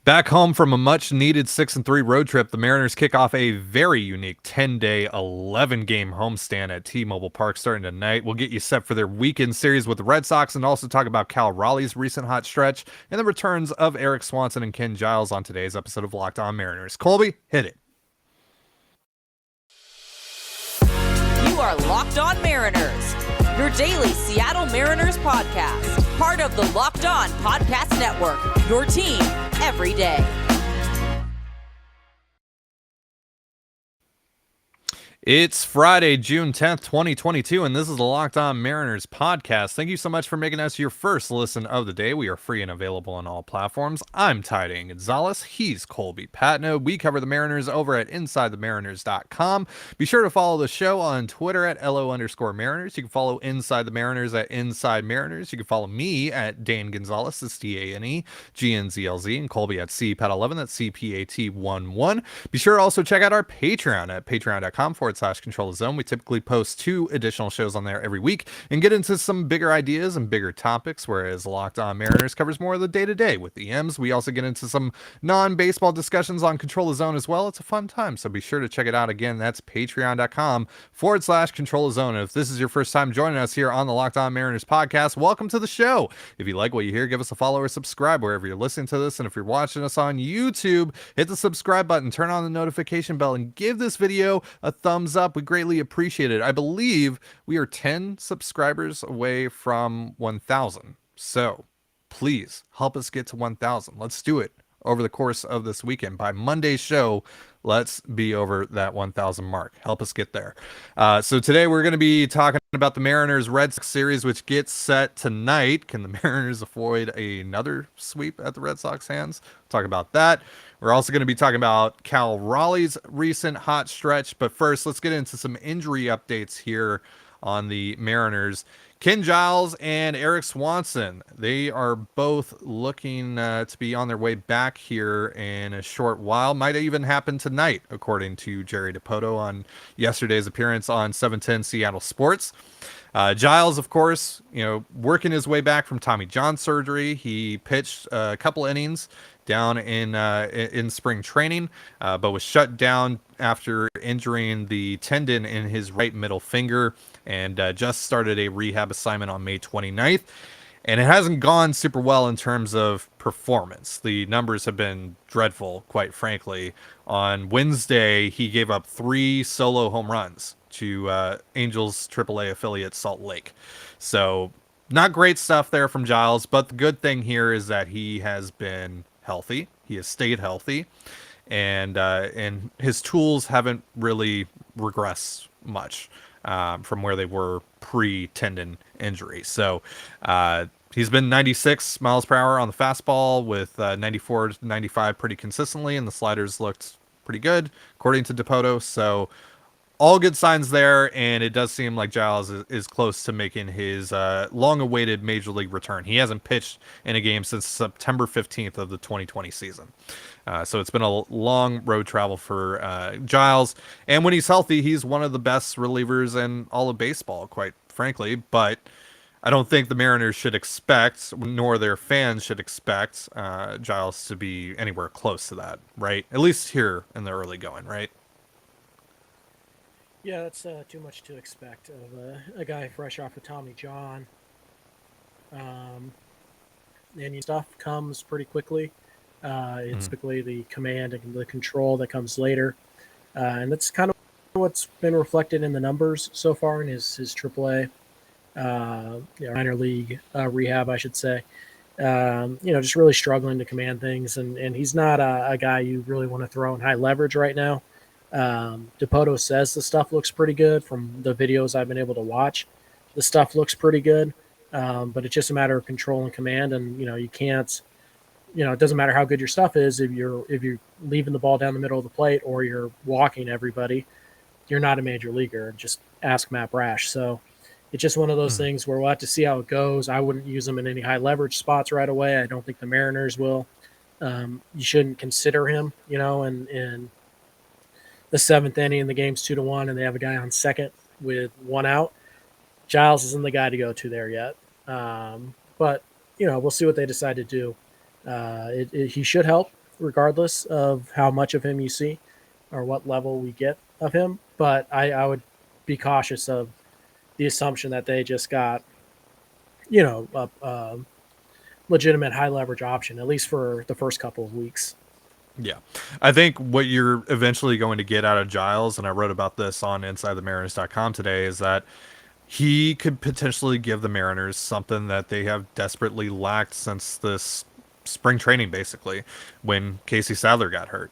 Back home from a much-needed 6-3 road trip, the Mariners kick off a very unique 10-day, 11-game homestand at T-Mobile Park starting tonight. We'll get you set for their weekend series with the Red Sox and also talk about Raleigh's recent hot stretch and the returns of Erik Swanson and Giles on today's episode of Locked On Mariners. Colby, hit it. You are Locked On Mariners, your daily Seattle Mariners podcast. Part of the Locked On Podcast Network, your team every day. It's Friday, June 10th, 2022, and this is the Locked On Mariners podcast. Thank you so much for making us your first listen of the day. We are free and available on all platforms. I'm Ty Gonzales. He's Colby Patno. We cover the Mariners over at InsideTheMariners.com. Be sure to follow the show on Twitter at LO_Mariners. You can follow Inside the Mariners at Inside Mariners. You can follow me at Dane Gonzales. That's DANEGNZLZ, and Colby at CPAT11. That's CPAT11. Be sure to also check out our Patreon at patreon.com/Control the Zone. We typically post 2 additional shows on there every week and get into some bigger ideas and bigger topics, whereas Locked On Mariners covers more of the day-to-day with the M's. We also get into some non-baseball discussions on Control the Zone as well. It's a fun time, so be sure to check it out. Again, that's patreon.com/Control the Zone. And if this is your first time joining us here on the Locked On Mariners podcast, welcome to the show. If you like what you hear, give us a follow or subscribe wherever you're listening to this. And if you're watching us on YouTube, hit the subscribe button, turn on the notification bell, and give this video a thumbs up. We greatly appreciate it. I believe we are 10 subscribers away from 1,000. So please help us get to 1,000. Let's do it over the course of this weekend. By Monday's show, let's be over that 1,000 mark. Help us get there. So today we're going to be talking about the Mariners Red Sox series, which gets set tonight. Can the Mariners avoid another sweep at the Red Sox hands? Talk about that. We're also going to be talking about Raleigh's recent hot stretch. But first, let's get into some injury updates here on the Mariners. Giles and Erik Swanson, they are both looking to be on their way back here in a short while. Might even happen tonight, according to Jerry Dipoto on yesterday's appearance on 710 Seattle Sports. Giles, of course, working his way back from Tommy John surgery. He pitched a couple innings down in spring training, but was shut down after injuring the tendon in his right middle finger, and just started a rehab assignment on May 29th. And it hasn't gone super well in terms of performance. The numbers have been dreadful, quite frankly. On Wednesday, he gave up 3 solo home runs to Angels AAA affiliate Salt Lake. So not great stuff there from Giles, but the good thing here is that he has been healthy. He has stayed healthy, and his tools haven't really regressed much from where they were pre-tendon injury. So he's been 96 miles per hour on the fastball with 94 to 95 pretty consistently, and the sliders looked pretty good according to Dipoto. So all good signs there, and it does seem like Giles is close to making his long-awaited Major League return. He hasn't pitched in a game since September 15th of the 2020 season. So it's been a long road travel for Giles. And when he's healthy, he's one of the best relievers in all of baseball, quite frankly. But I don't think the Mariners should expect, nor their fans should expect, Giles to be anywhere close to that, right? At least here in the early going, right? Yeah, that's too much to expect of a guy fresh off of Tommy John. And your stuff comes pretty quickly. It's typically the command and the control that comes later. And that's kind of what's been reflected in the numbers so far in his AAA, minor league rehab, I should say. Just really struggling to command things. And he's not a guy you really want to throw in high leverage right now. Dipoto says the stuff looks pretty good from the videos I've been able to watch. The stuff looks pretty good, but it's just a matter of control and command. And you can't, it doesn't matter how good your stuff is if you're leaving the ball down the middle of the plate or you're walking everybody. You're not a major leaguer. Just ask Matt Brash. So it's just one of those things where we'll have to see how it goes. I wouldn't use him in any high leverage spots right away. I don't think the Mariners will. You shouldn't consider him, in the 7th inning, the game's 2-1, and they have a guy on second with 1 out. Giles isn't the guy to go to there yet. But, we'll see what they decide to do. He should help. regardless of how much of him you see or what level we get of him. But I would be cautious of the assumption that they just got, a legitimate high leverage option, at least for the first couple of weeks. Yeah. I think what you're eventually going to get out of Giles, and I wrote about this on InsideTheMariners.com today, is that he could potentially give the Mariners something that they have desperately lacked since this spring training, basically, when Casey Sadler got hurt.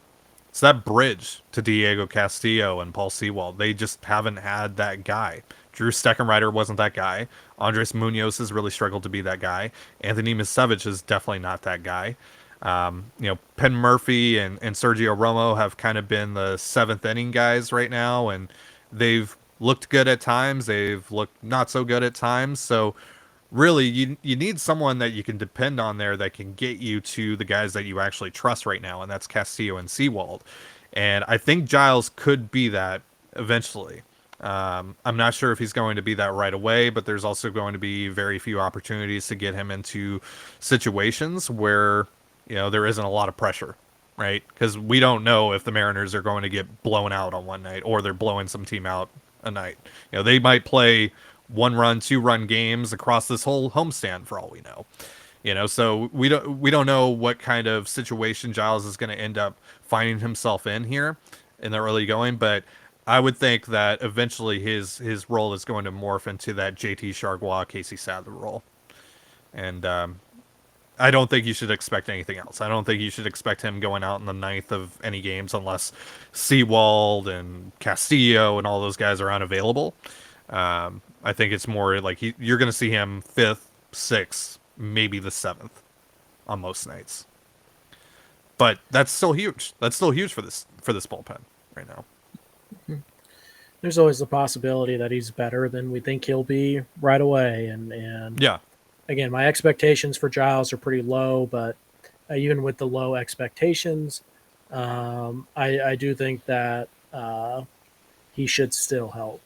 It's that bridge to Diego Castillo and Paul Sewald. They just haven't had that guy. Drew Steckenrider wasn't that guy. Andres Munoz has really struggled to be that guy. Anthony Misevich is definitely not that guy. Penn Murphy and Sergio Romo have kind of been the seventh inning guys right now, and they've looked good at times. They've looked not so good at times. So really, you need someone that you can depend on there that can get you to the guys that you actually trust right now, and that's Castillo and Sewald. And I think Giles could be that eventually. I'm not sure if he's going to be that right away, but there's also going to be very few opportunities to get him into situations where, there isn't a lot of pressure, right? Because we don't know if the Mariners are going to get blown out on one night or they're blowing some team out a night. They might play 1-run, 2-run games across this whole homestand for all we know. So we don't know what kind of situation Giles is going to end up finding himself in here in the early going, but I would think that eventually his role is going to morph into that JT Chargois, Casey Sadler role. And I don't think you should expect anything else. I don't think you should expect him going out in the ninth of any games unless Sewald and Castillo and all those guys are unavailable. I think it's more like you're going to see him 5th, 6th, maybe the 7th on most nights. But that's still huge. That's still huge for this bullpen right now. There's always the possibility that he's better than we think he'll be right away. And yeah, again, my expectations for Giles are pretty low, but even with the low expectations, I do think that he should still help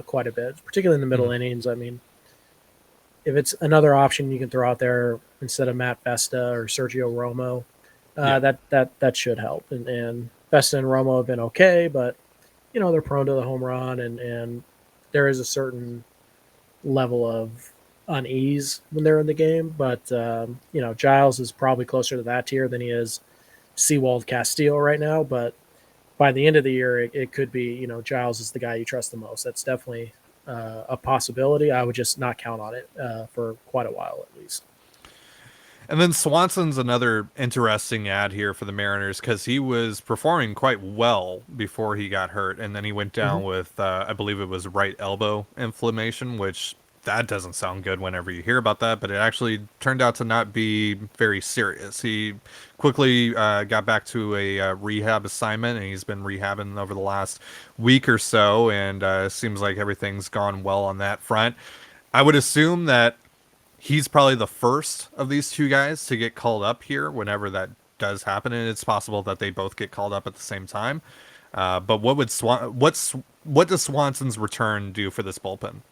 quite a bit, particularly in the middle innings. I mean, if it's another option you can throw out there instead of Matt Vesta or Sergio Romo, that should help. And Vesta and Romo have been okay, but they're prone to the home run, and there is a certain level of unease when they're in the game. But Giles is probably closer to that tier than he is Sewald, Castillo right now. But by the end of the year, it could be, Giles is the guy you trust the most. That's definitely a possibility. I would just not count on it for quite a while at least. And then Swanson's another interesting ad here for the Mariners because he was performing quite well before he got hurt, and then he went down with, I believe it was right elbow inflammation, which that doesn't sound good whenever you hear about that, but it actually turned out to not be very serious. He quickly got back to a rehab assignment, and he's been rehabbing over the last week or so, and seems like everything's gone well on that front. I would assume that he's probably the first of these two guys to get called up here whenever that does happen, and it's possible that they both get called up at the same time. But what does Swanson's return do for this bullpen?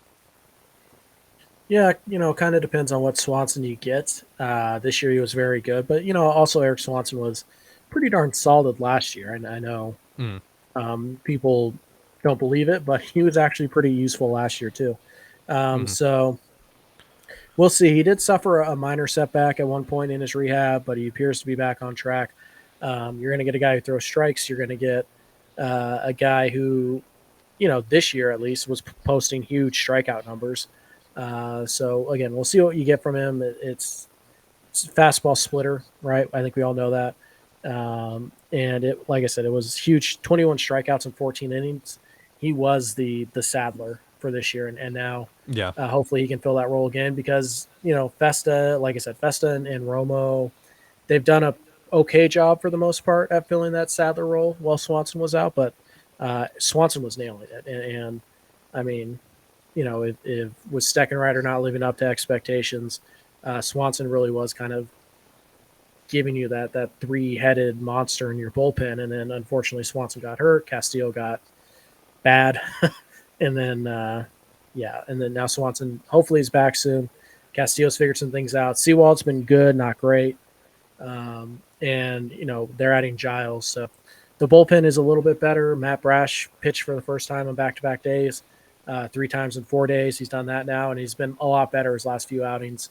Yeah, kind of depends on what Swanson you get. This year he was very good, but also Erik Swanson was pretty darn solid last year, and I know people don't believe it, but he was actually pretty useful last year too. So we'll see. He did suffer a minor setback at one point in his rehab, but he appears to be back on track. You're going to get a guy who throws strikes. You're going to get a guy who, this year at least was posting huge strikeout numbers. So again, we'll see what you get from him. It's fastball splitter, right? I think we all know that. And it, like I said, it was huge. 21 strikeouts in 14 innings. He was the Sadler for this year, and now hopefully he can fill that role again because Vesta, like I said, Vesta and Romo, they've done a okay job for the most part at filling that Sadler role while Swanson was out, but Swanson was nailing it, and I mean, if with Steckenrider not living up to expectations, Swanson really was kind of giving you that three-headed monster in your bullpen, and then unfortunately Swanson got hurt, Castillo got bad. And then, and then now Swanson hopefully is back soon. Castillo's figured some things out. Sewald's been good, not great. And they're adding Giles, so the bullpen is a little bit better. Matt Brash pitched for the first time on back-to-back days, 3 times in 4 days. He's done that now, and he's been a lot better his last few outings.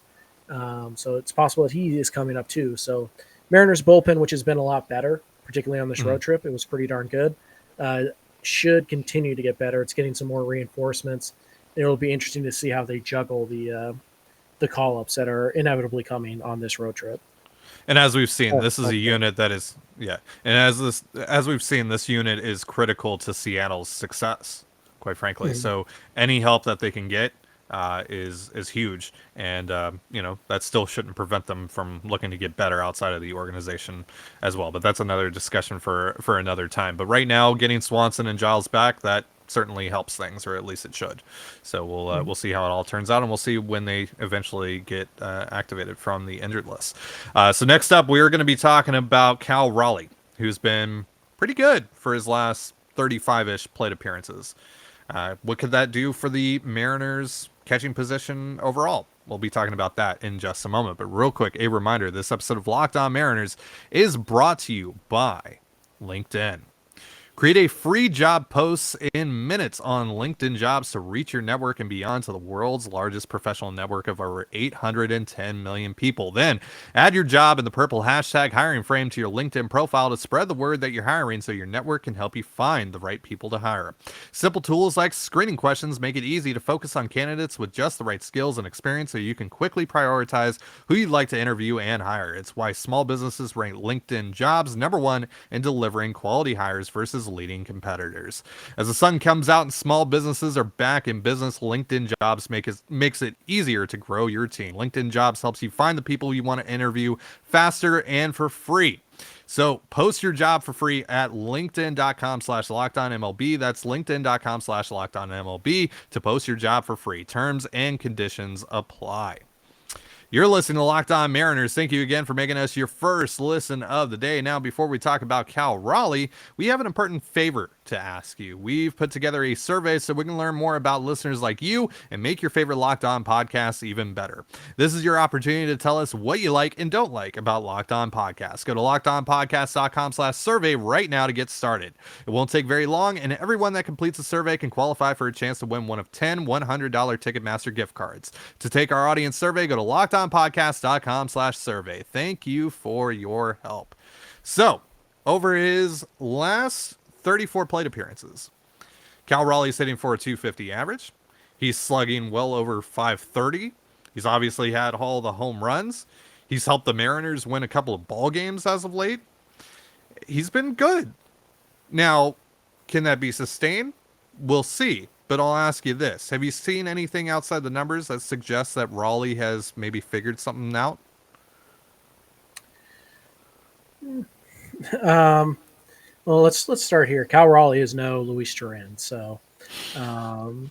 So it's possible that he is coming up too. So Mariners bullpen, which has been a lot better, particularly on this road trip, it was pretty darn good. Should continue to get better. It's getting some more reinforcements. It'll be interesting to see how they juggle the call-ups that are inevitably coming on this road trip. And as we've seen, this is a unit that is, yeah. And as we've seen, this unit is critical to Seattle's success, quite frankly. So any help that they can get is huge, and that still shouldn't prevent them from looking to get better outside of the organization as well. But that's another discussion for another time. But right now, getting Swanson and Giles back, that certainly helps things, or at least it should. So we'll see how it all turns out, and we'll see when they eventually get activated from the injured list. So next up, we're going to be talking about Cal Raleigh, who's been pretty good for his last 35-ish plate appearances. What could that do for the Mariners' catching position overall? We'll be talking about that in just a moment. But real quick, a reminder, this episode of Locked On Mariners is brought to you by LinkedIn. Create a free job post in minutes on LinkedIn Jobs to reach your network and beyond to the world's largest professional network of over 810 million people. Then add your job in the purple hashtag hiring frame to your LinkedIn profile to spread the word that you're hiring so your network can help you find the right people to hire. Simple tools like screening questions make it easy to focus on candidates with just the right skills and experience so you can quickly prioritize who you'd like to interview and hire. It's why small businesses rank LinkedIn Jobs #1 in delivering quality hires versus leading competitors. As the sun comes out and small businesses are back in business, LinkedIn Jobs makes it easier to grow your team. LinkedIn Jobs helps you find the people you want to interview faster and for free. So post your job for free at linkedin.com/lockedonmlb. That's linkedin.com/lockedonmlb to post your job for free. Terms and conditions apply. You're listening to Locked On Mariners. Thank you again for making us your first listen of the day. Now, before we talk about Cal Raleigh, we have an important favor to ask you. We've put together a survey so we can learn more about listeners like you and make your favorite Locked On podcasts even better. This is your opportunity to tell us what you like and don't like about Locked On Podcasts. Go to lockedonpodcast.com/survey right now to get started. It won't take very long, and everyone that completes the survey can qualify for a chance to win one of 10 $100 Ticketmaster gift cards. To take our audience survey, go to lockedonpodcast.com/survey. Thank you for your help. So, over his last 34 plate appearances, Cal Raleigh's hitting for a 250 average. He's slugging well over 530. He's obviously had all the home runs. He's helped the Mariners win a couple of ball games as of late. He's been good. Now, can that be sustained? We'll see. But I'll ask you this. Have you seen anything outside the numbers that suggests that Raleigh has maybe figured something out? Well, let's start here. Cal Raleigh is no Luis Duran, so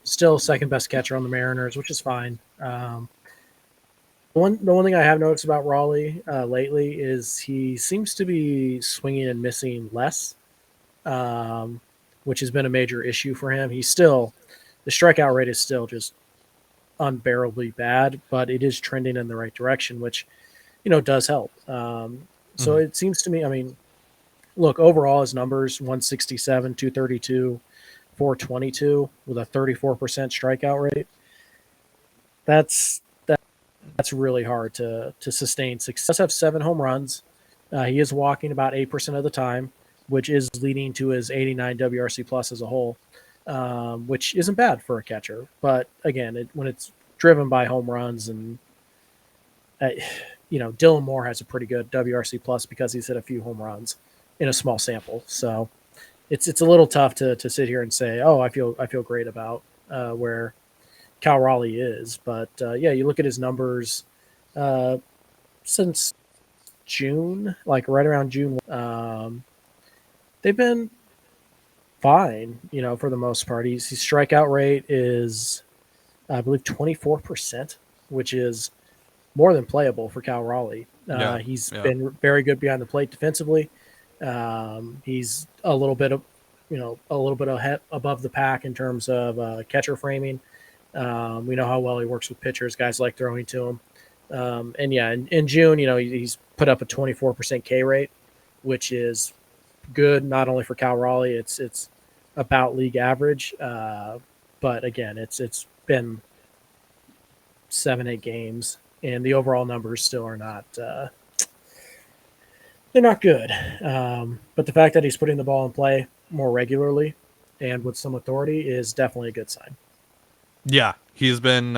still second best catcher on the Mariners, which is fine. The one thing I have noticed about Raleigh lately is he seems to be swinging and missing less, which has been a major issue for him. The strikeout rate is still just unbearably bad, but it is trending in the right direction, which does help. So it seems to me, I mean, look, overall his numbers 167, 232, 422 with a 34% strikeout rate. That's really hard to sustain success. He does have 7 home runs. He is walking about 8% of the time, which is leading to his 89 WRC plus as a whole, which isn't bad for a catcher. But again, when it's driven by home runs and Dylan Moore has a pretty good WRC plus because he's hit a few home runs in a small sample. So it's a little tough to sit here and say, oh, I feel great about where Cal Raleigh is. But you look at his numbers since June, like right around June, they've been fine, for the most part. His strikeout rate is, I believe, 24%, which is more than playable for Cal Raleigh. He's been very good behind the plate defensively. He's a little bit above the pack in terms of catcher framing. We know how well he works with pitchers. Guys like throwing to him. And yeah, in June, he's put up a 24% K rate, which is good not only for Cal Raleigh, it's about league average. But again, it's been 7-8 games, and the overall numbers still are not they're not good. But the fact that he's putting the ball in play more regularly and with some authority is definitely a good sign. Yeah, he's been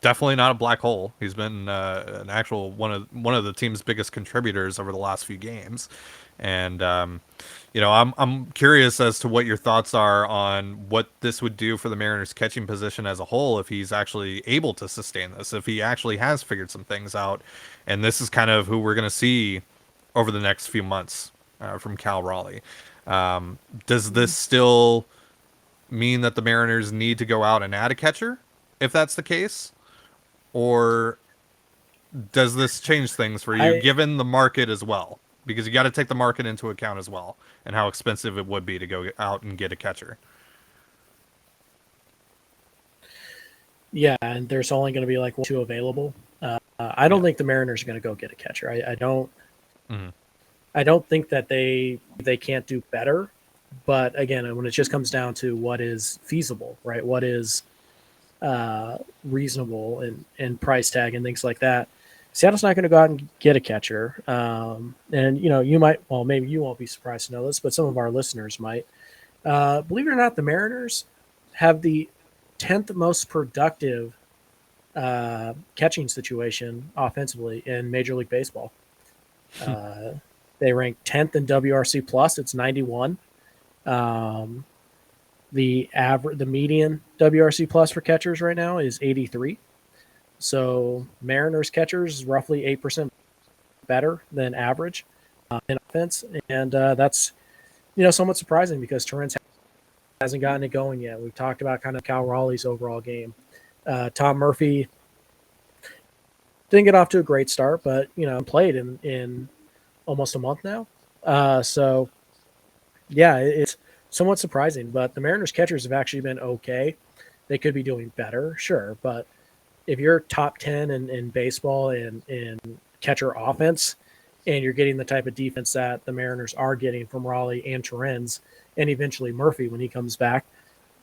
definitely not a black hole. He's been an actual one of the team's biggest contributors over the last few games, and I'm curious as to what your thoughts are on what this would do for the Mariners' catching position as a whole if he's actually able to sustain this, if he actually has figured some things out, and this is kind of who we're going to see over the next few months from Cal Raleigh. Does this still mean that the Mariners need to go out and add a catcher if that's the case? Or does this change things for you given the market as well? Because you got to take the market into account as well and how expensive it would be to go out and get a catcher. Yeah, and there's only going to be like 2 available. I don't think the Mariners are going to go get a catcher. I don't. Mm-hmm. I don't think that they can't do better. But again, when it just comes down to what is feasible, right? What is reasonable and price tag and things like that, Seattle's not going to go out and get a catcher. And you might, well, maybe you won't be surprised to know this, but some of our listeners might. Believe it or not, the Mariners have the 10th most productive catching situation offensively in Major League Baseball. They rank 10th in WRC plus. It's 91. The median WRC plus for catchers right now is 83. So Mariners catchers roughly 8% better than average in offense, and that's somewhat surprising because Torrens hasn't gotten it going yet. We've talked about kind of Cal Raleigh's overall game. Tom Murphy didn't get off to a great start, but played in almost a month now. So yeah, it's somewhat surprising, but the Mariners catchers have actually been okay. They could be doing better, sure, but if you're top 10 in baseball and in catcher offense, and you're getting the type of defense that the Mariners are getting from Raleigh and Torrens, and eventually Murphy when he comes back,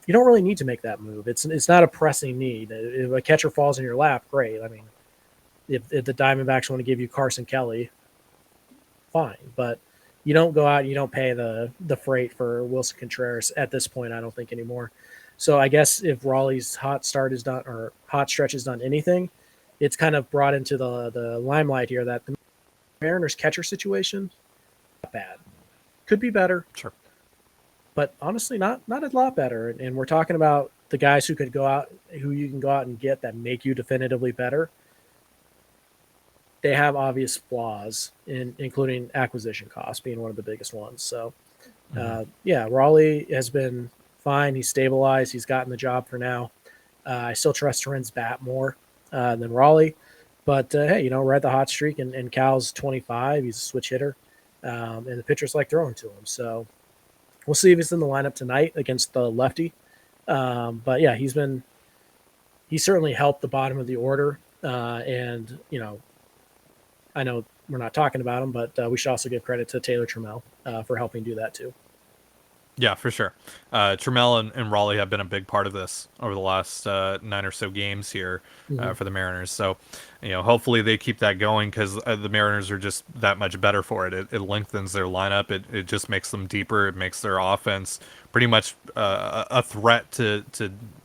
you don't really need to make that move. It's not a pressing need. If a catcher falls in your lap, great. I mean, if the Diamondbacks want to give you Carson Kelly, fine, but you don't go out and you don't pay the freight for Wilson Contreras at this point, I don't think anymore. So I guess if Raleigh's hot stretch has done anything, it's kind of brought into the limelight here that the Mariners catcher situation, not bad. Could be better. Sure. But honestly, not a lot better. And we're talking about the guys who you can go out and get that make you definitively better. They have obvious flaws, including acquisition costs being one of the biggest ones. So, Raleigh has been fine. He's stabilized. He's gotten the job for now. I still trust Torrens bat more than Raleigh. But, hey, we're at the hot streak, and Cal's 25. He's a switch hitter, and the pitchers like throwing to him. So we'll see if he's in the lineup tonight against the lefty. But, yeah, he's certainly helped the bottom of the order. And, I know we're not talking about him, but we should also give credit to Taylor Trammell for helping do that too. Yeah, for sure. Trammell and Raleigh have been a big part of this over the last 9 or so games here for the Mariners. So, hopefully they keep that going because the Mariners are just that much better for it. It lengthens their lineup. It just makes them deeper. It makes their offense pretty much a threat to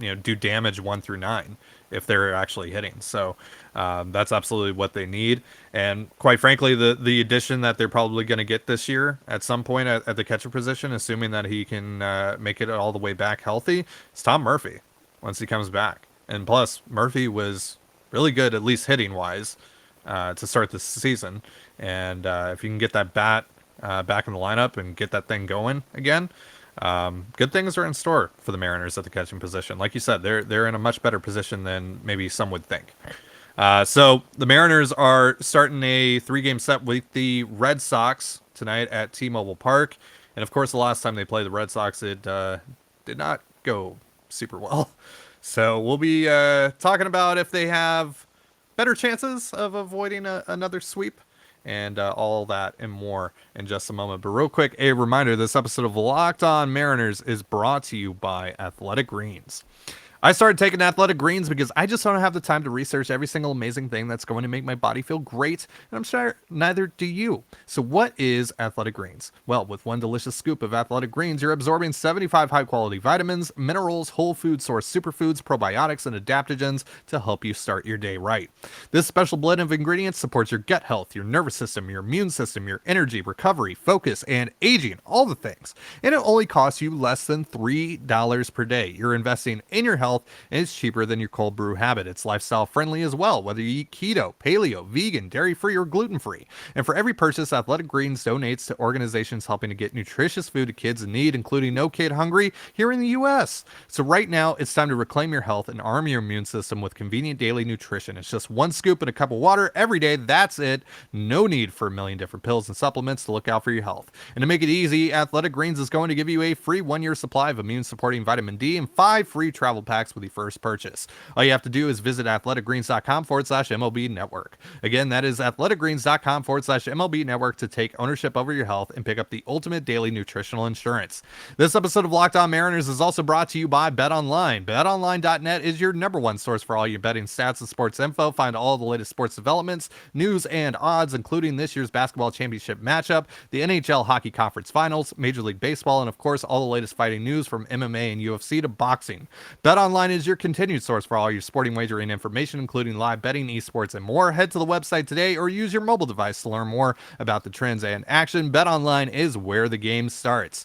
do damage 1 through 9 if they're actually hitting. So that's absolutely what they need. And quite frankly, the addition that they're probably going to get this year at some point at the catcher position, assuming that he can make it all the way back healthy, is Tom Murphy once he comes back. And plus, Murphy was really good, at least hitting wise, to start this season. And if you can get that bat back in the lineup and get that thing going again, good things are in store for the Mariners at the catching position. Like you said, they're in a much better position than maybe some would think. So the Mariners are starting a 3-game set with the Red Sox tonight at T-Mobile Park. And of course, the last time they played the Red Sox, it did not go super well. So we'll be talking about if they have better chances of avoiding another sweep. And all that and more in just a moment. But real quick, a reminder, this episode of Locked On Mariners is brought to you by Athletic Greens. I started taking Athletic Greens because I just don't have the time to research every single amazing thing that's going to make my body feel great, and I'm sure neither do you. So what is Athletic Greens? Well, with one delicious scoop of Athletic Greens, you're absorbing 75 high-quality vitamins, minerals, whole food source superfoods, probiotics, and adaptogens to help you start your day right. This special blend of ingredients supports your gut health, your nervous system, your immune system, your energy, recovery, focus, and aging, all the things. And it only costs you less than $3 per day. You're investing in your health, and it's cheaper than your cold brew habit. It's lifestyle friendly as well, whether you eat keto, paleo, vegan, dairy free, or gluten free. And for every purchase, Athletic Greens donates to organizations helping to get nutritious food to kids in need, including No Kid Hungry here in the US. So right now, it's time to reclaim your health and arm your immune system with convenient daily nutrition. It's just one scoop in a cup of water every day. That's it. No need for a million different pills and supplements to look out for your health. And to make it easy, Athletic Greens is going to give you a free 1-year supply of immune supporting vitamin D and 5 free travel packs with your first purchase. All you have to do is visit athleticgreens.com/MLB network. Again, that is athleticgreens.com/MLB network to take ownership over your health and pick up the ultimate daily nutritional insurance. This episode of Locked On Mariners is also brought to you by BetOnline. BetOnline.net is your #1 source for all your betting stats and sports info. Find all the latest sports developments, news, and odds, including this year's basketball championship matchup, the NHL Hockey Conference Finals, Major League Baseball, and of course, all the latest fighting news from MMA and UFC to boxing. BetOnline is your continued source for all your sporting wagering information, including live betting, esports, and more. Head to the website today or use your mobile device to learn more about the trends and action. BetOnline is where the game starts.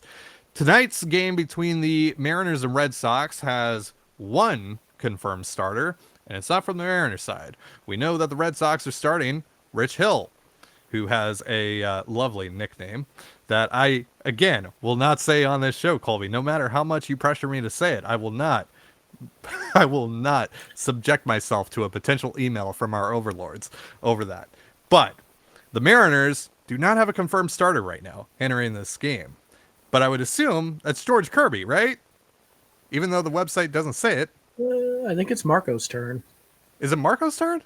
Tonight's game between the Mariners and Red Sox has one confirmed starter, and it's not from the Mariners side. We know that the Red Sox are starting Rich Hill, who has a lovely nickname that I, again, will not say on this show, Colby. No matter how much you pressure me to say it, I will not subject myself to a potential email from our overlords over that. But the Mariners do not have a confirmed starter right now entering this game. But I would assume that's George Kirby, right? Even though the website doesn't say it. I think it's Marco's turn. Is it Marco's turn?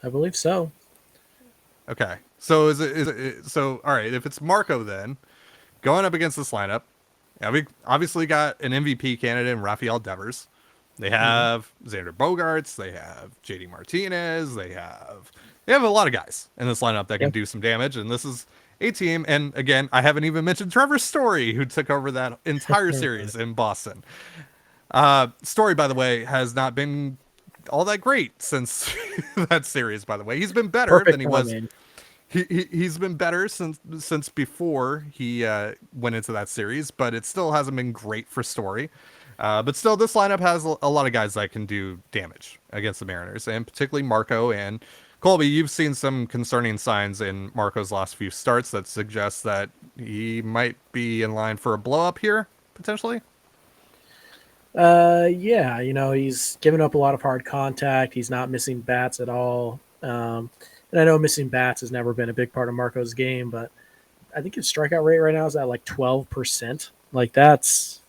I believe so. Okay. So is it so all right, if it's Marco then, going up against this lineup, yeah, we obviously got an MVP candidate in Rafael Devers. They have Xander Bogaerts, they have JD Martinez, they have a lot of guys in this lineup that can do some damage, and this is a team, and again, I haven't even mentioned Trevor Story, who took over that entire series in Boston. Story, by the way, has not been all that great since that series, by the way. He's been better than he was. He's been better since before he went into that series, but it still hasn't been great for Story. But still, this lineup has a lot of guys that can do damage against the Mariners, and particularly Marco and Colby. You've seen some concerning signs in Marco's last few starts that suggest that he might be in line for a blow-up here, potentially. Yeah, he's given up a lot of hard contact. He's not missing bats at all. And I know missing bats has never been a big part of Marco's game, but I think his strikeout rate right now is at like 12%. Like that's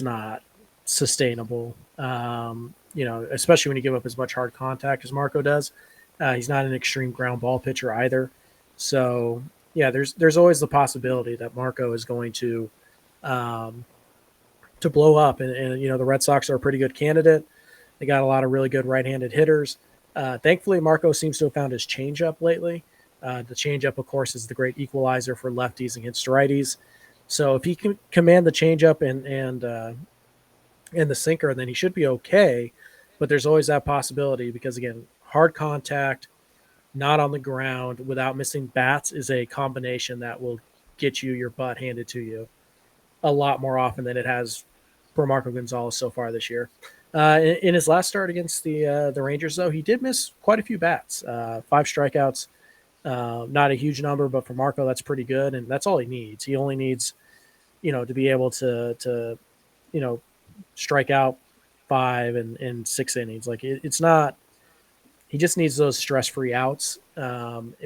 not sustainable. Especially when you give up as much hard contact as Marco does. He's not an extreme ground ball pitcher either. So yeah, there's always the possibility that Marco is going to blow up. And the Red Sox are a pretty good candidate. They got a lot of really good right-handed hitters. Thankfully, Marco seems to have found his changeup lately. The changeup, of course, is the great equalizer for lefties against righties. So if he can command the changeup and the sinker, then he should be okay. But there's always that possibility because, again, hard contact, not on the ground, without missing bats is a combination that will get you your butt handed to you a lot more often than it has for Marco Gonzales so far this year. In his last start against the Rangers, though, he did miss quite a few bats, 5 strikeouts. Not a huge number, but for Marco, that's pretty good, and that's all he needs. He only needs, to be able to strike out 5 in 6 innings. Like it's not. He just needs those stress-free outs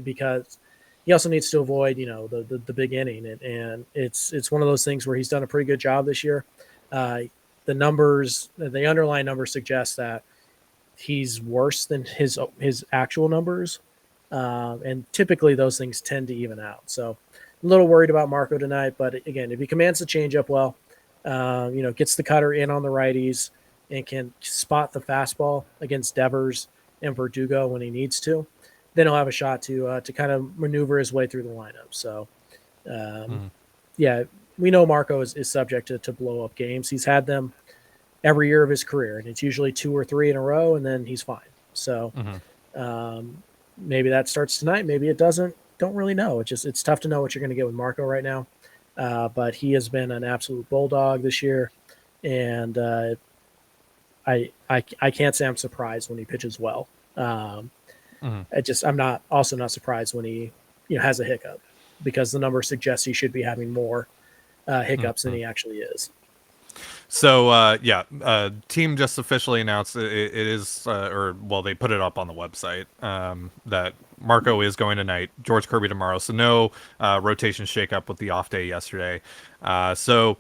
because he also needs to avoid, the big inning, and it's one of those things where he's done a pretty good job this year. The underlying numbers suggest that he's worse than his actual numbers, and typically those things tend to even out. So a little worried about Marco tonight, but again, if he commands the changeup well, gets the cutter in on the righties and can spot the fastball against Devers and Verdugo when he needs to, then he'll have a shot to kind of maneuver his way through the lineup. So, yeah, we know Marco is subject to blow up games. He's had them every year of his career, and it's usually 2 or 3 in a row, and then he's fine. So maybe that starts tonight. Maybe it doesn't. Don't really know. It's tough to know what you're going to get with Marco right now. But he has been an absolute bulldog this year, and I can't say I'm surprised when he pitches well. I'm not surprised when he has a hiccup, because the number suggests he should be having more hiccups than he actually is. So team just officially announced it is they put it up on the website that Marco is going tonight, George Kirby tomorrow. So no rotation shakeup with the off day yesterday. So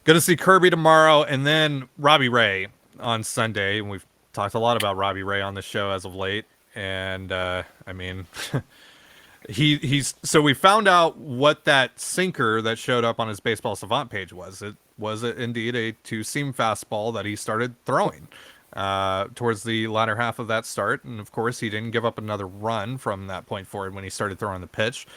going to see Kirby tomorrow, and then Robbie Ray on Sunday. And we've talked a lot about Robbie Ray on the show as of late, and I mean. So we found out what that sinker that showed up on his Baseball Savant page was. It was indeed a 2-seam fastball that he started throwing towards the latter half of that start. And of course, he didn't give up another run from that point forward when he started throwing the pitch.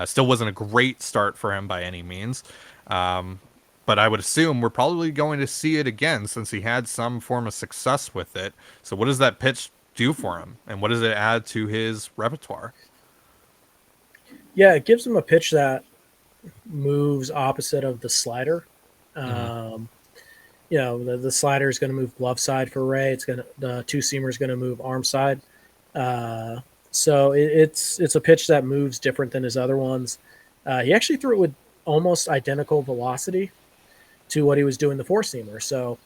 Still wasn't a great start for him by any means. But I would assume we're probably going to see it again, since he had some form of success with it. So what does that pitch do for him? And what does it add to his repertoire? Yeah, it gives him a pitch that moves opposite of the slider. The slider is going to move glove side for Ray. The 2-seamer is going to move arm side. So it's a pitch that moves different than his other ones. He actually threw it with almost identical velocity to what he was doing the 4-seamer. So,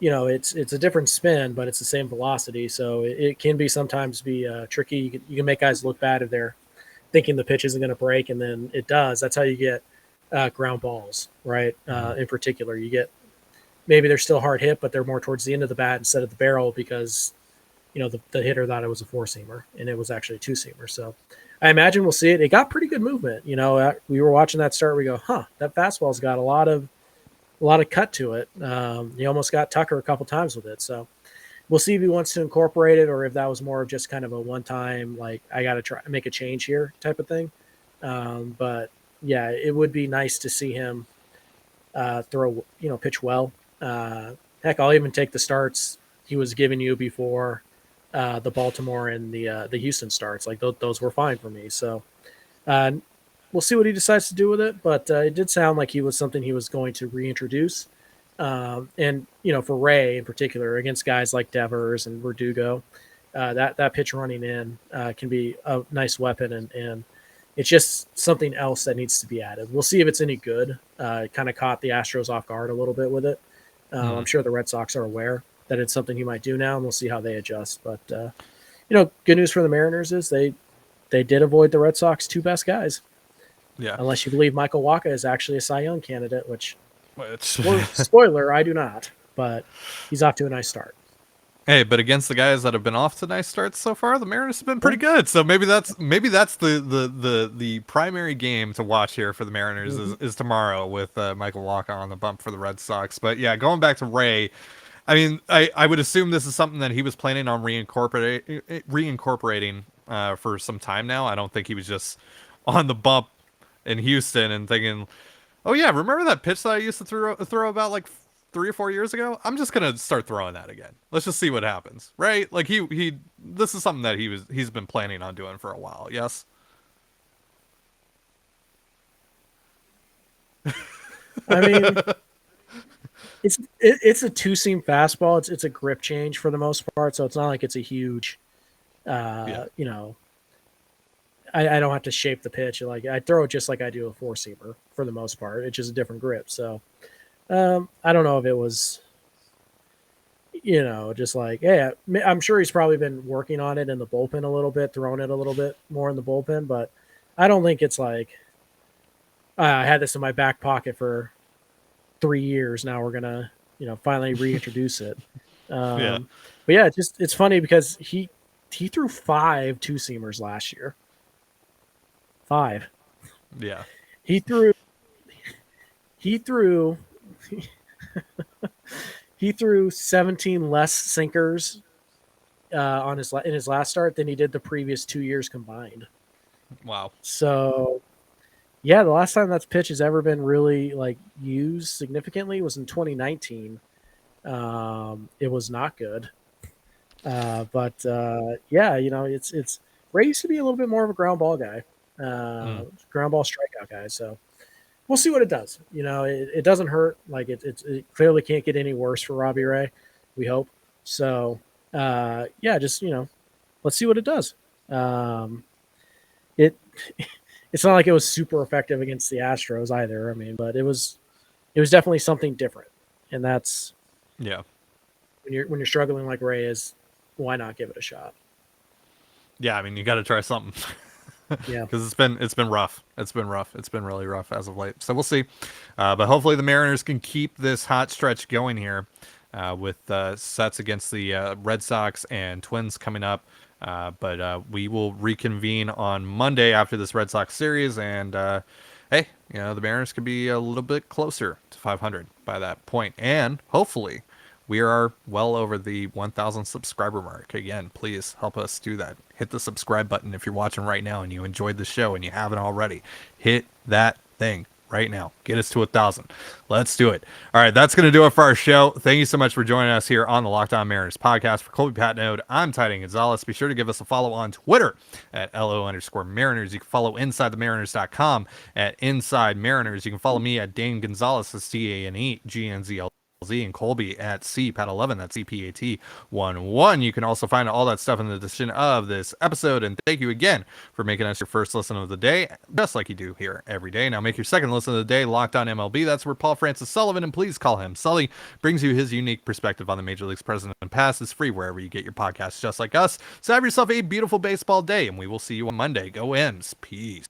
it's a different spin, but it's the same velocity. So it can be sometimes be tricky. You can make guys look bad if they're thinking the pitch isn't going to break, and then it does. That's how you get ground balls, right? In particular, you get maybe they're still hard hit, but they're more towards the end of the bat instead of the barrel, because the hitter thought it was a 4-seamer and it was actually a 2-seamer. So I imagine we'll see it. It got pretty good movement. We were watching that start. We go, that fastball's got a lot of cut to it. He almost got Tucker a couple times with it. So we'll see if he wants to incorporate it, or if that was more of just kind of a one-time, like, I got to try make a change here type of thing. But yeah, it would be nice to see him pitch well. Heck, I'll even take the starts he was giving you before the Baltimore and the Houston starts. Like those were fine for me. So we'll see what he decides to do with it. But it did sound like he was something he was going to reintroduce. And for Ray in particular, against guys like Devers and Verdugo, that pitch running in can be a nice weapon, and it's just something else that needs to be added. We'll see if it's any good. It kind of caught the Astros off guard a little bit with it. I'm sure the Red Sox are aware that it's something he might do now, and we'll see how they adjust. But good news for the Mariners is they did avoid the Red Sox 2 best guys. Yeah, unless you believe Michael Wacha is actually a Cy Young candidate, which. Spoiler, I do not, but he's off to a nice start. Hey, but against the guys that have been off to nice starts so far, the Mariners have been pretty good. So maybe that's the primary game to watch here for the Mariners is tomorrow with Michael Wacha on the bump for the Red Sox. But yeah, going back to Ray, I mean, I would assume this is something that he was planning on reincorporating for some time now. I don't think he was just on the bump in Houston and thinking, oh yeah, remember that pitch that I used to throw about like 3 or 4 years ago? I'm just gonna start throwing that again. Let's just see what happens, right? Like he this is something that he's been planning on doing for a while. Yes. I mean, it's a 2-seam fastball. It's a grip change for the most part, so it's not like it's a huge, I don't have to shape the pitch. Like I throw it just like I do a 4-seamer for the most part. It's just a different grip. So I don't know if it was, just like, yeah, I'm sure he's probably been working on it in the bullpen a little bit, throwing it a little bit more in the bullpen, but I don't think it's like, I had this in my back pocket for 3 years. Now we're going to, finally reintroduce it. Yeah. But yeah, it's funny because he threw 5 two-seamers last year. 5. Yeah. He threw he threw he threw 17 less sinkers on in his last start than he did the previous 2 years combined. Wow. So yeah, the last time that pitch has ever been really like used significantly was in 2019. It was not good. But yeah, it's Ray used to be a little bit more of a ground ball guy, ground ball strikeout guy. So we'll see what it does. It doesn't hurt. Like it clearly can't get any worse for Robbie Ray. We hope. So yeah, just let's see what it does. It it's not like it was super effective against the Astros either. I mean, but it was definitely something different, and that's Yeah. when you're struggling like Ray is, why not give it a shot? Yeah, I mean, you got to try something. Yeah. Because it's been rough. It's been rough. It's been really rough as of late. So we'll see. But hopefully the Mariners can keep this hot stretch going here with sets against the Red Sox and Twins coming up. But we will reconvene on Monday after this Red Sox series, and hey, the Mariners could be a little bit closer to 500 by that point, and hopefully we are well over the 1,000 subscriber mark. Again, please help us do that. Hit the subscribe button if you're watching right now and you enjoyed the show and you haven't already. Hit that thing right now. Get us to 1,000. Let's do it. All right, that's going to do it for our show. Thank you so much for joining us here on the Locked On Mariners podcast. For Colby Patnode, I'm Ty Gonzales. Be sure to give us a follow on Twitter at LO_Mariners. You can follow InsideTheMariners.com at Inside Mariners. You can follow me at Dane Gonzales, that's DaneGnzl. And Colby at CPAT11, that's CPAT11. You can also find all that stuff in the description of this episode. And thank you again for making us your first listen of the day, just like you do here every day. Now make your second listen of the day Locked On MLB. That's where Paul Francis Sullivan, and please call him Sully, brings you his unique perspective on the Major League's present and past. It's free wherever you get your podcasts, just like us. So have yourself a beautiful baseball day, and we will see you on Monday. Go M's. Peace.